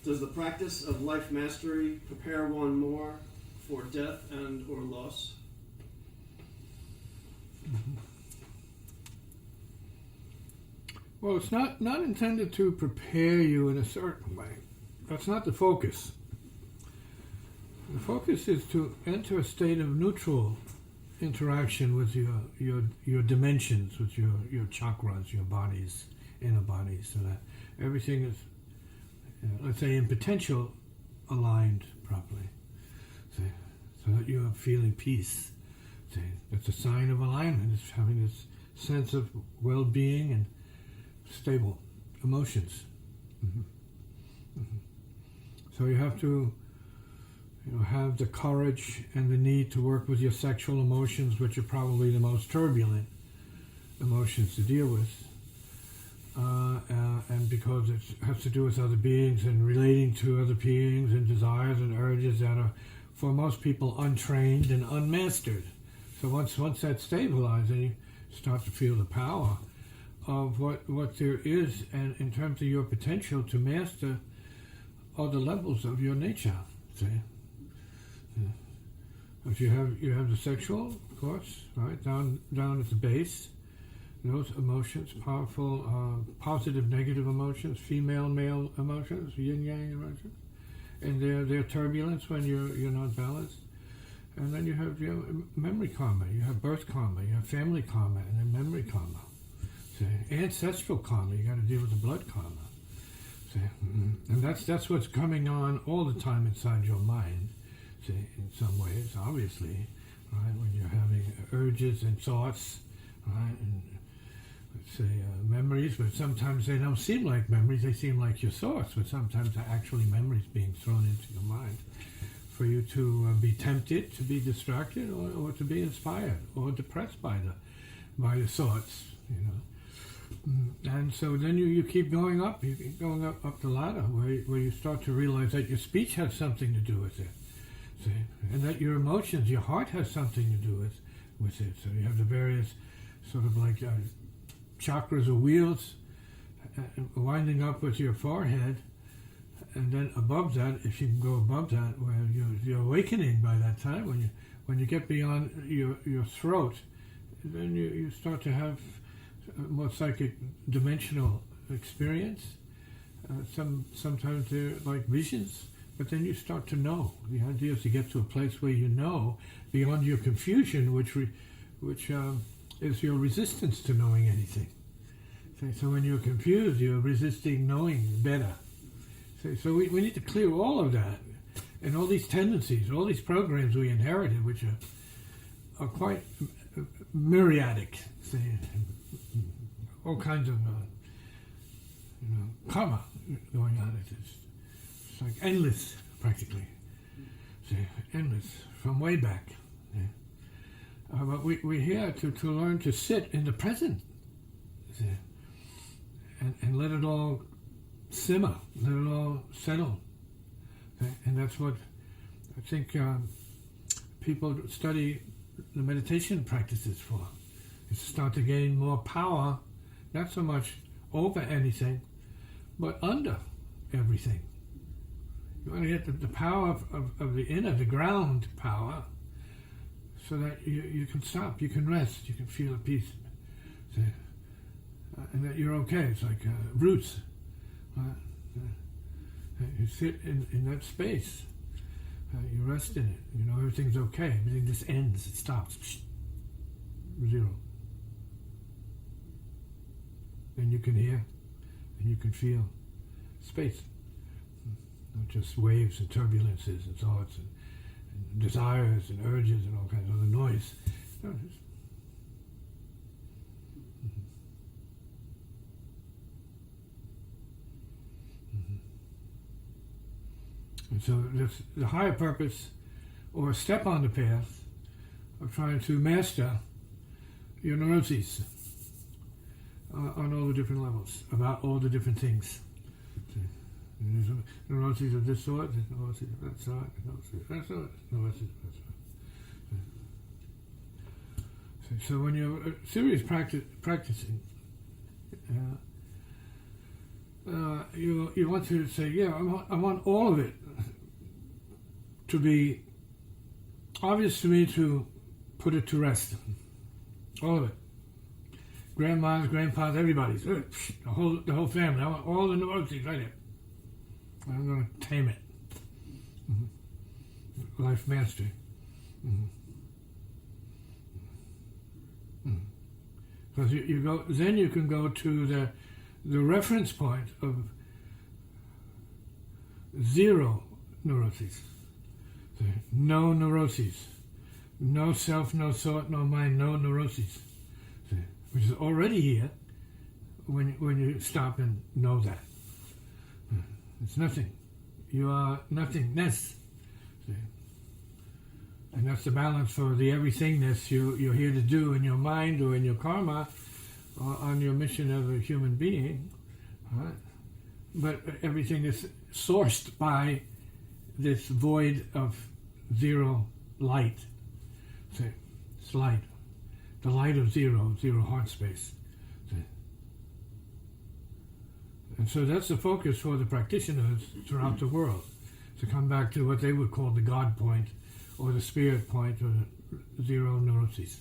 Does the practice of life mastery prepare one more for death and or loss? Well, it's not intended to prepare you in a certain way. That's not the focus. The focus is to enter a state of neutral interaction with your dimensions, with your chakras, your bodies, inner bodies, so that everything is, let's say, in potential, aligned properly. So that you are feeling peace. That's a sign of alignment. It's having this sense of well-being and stable emotions. Mm-hmm. Mm-hmm. So you have to have the courage and the need to work with your sexual emotions, which are probably the most turbulent emotions to deal with. And because it has to do with other beings and relating to other beings and desires and urges that are, for most people, untrained and unmastered. So once that's stabilized, then you start to feel the power of what there is, and in terms of your potential to master other levels of your nature. See? If you have the sexual, of course, right down at the base, those emotions, powerful, positive, negative emotions, female, male emotions, yin yang emotions, and their turbulence when you're not balanced. And then you have your memory karma, you have birth karma, you have family karma, and then memory karma. See? Ancestral karma, you got to deal with the blood karma. See? And that's what's coming on all the time inside your mind. See? In some ways, obviously, right? When you're having urges and thoughts, right? And let's say memories, but sometimes they don't seem like memories, they seem like your thoughts, but sometimes they're actually memories being thrown into your mind for you to be tempted, to be distracted, or to be inspired, or depressed by the thoughts, And so then you keep going up, you keep going up the ladder, where you start to realize that your speech has something to do with it, see? And that your emotions, your heart has something to do with it. So you have the various sort of like chakras or wheels winding up with your forehead, and then above that, if you can go above that, where you're awakening by that time, when you get beyond your throat, then you start to have a more psychic dimensional experience. Sometimes they're like visions, but then you start to know. The idea is to get to a place where you know beyond your confusion, which is your resistance to knowing anything. So when you're confused, you're resisting knowing better. So we need to clear all of that, and all these tendencies, all these programs we inherited, which are quite myriadic. All kinds of karma going on. It's like endless, practically. Endless from way back. But we're here to learn to sit in the present, and let it all simmer, let it all settle. And that's what I think people study the meditation practices for. Is to start to gain more power, not so much over anything, but under everything. You want to get the power of the inner, the ground power, so that you can stop, you can rest, you can feel at peace. And that you're okay. It's like roots. You sit in that space. You rest in it. Everything's okay. Everything just ends. It stops. Zero. Then you can hear and you can feel space. Not just waves and turbulences and thoughts and desires and urges and all kinds of other noise. And so that's the higher purpose, or a step on the path of trying to master your neuroses on all the different levels, about all the different things. There's neuroses of this sort, there's neuroses of that sort, neuroses of that sort, neuroses of that sort. So when you're serious practicing, you want to say, yeah, I want all of it to be obvious to me, to put it to rest. All of it. Grandmas, grandpas, everybody's. The whole family. I want all the neuroses right here. I'm going to tame it. Mm-hmm. Life mastery. Mm-hmm. Because you go, then you can go to the reference point of 0 neuroses. No neuroses. No self, no thought, no mind, no neuroses. Which is already here when you stop and know that. It's nothing. You are nothingness. And that's the balance for the everythingness you're here to do in your mind or in your karma or on your mission of a human being. Right? But everything is sourced by this void of 0 light. It's light. The light of 0 heart space. And so that's the focus for the practitioners throughout the world, to come back to what they would call the God point, or the spirit point, or the 0 neuroses.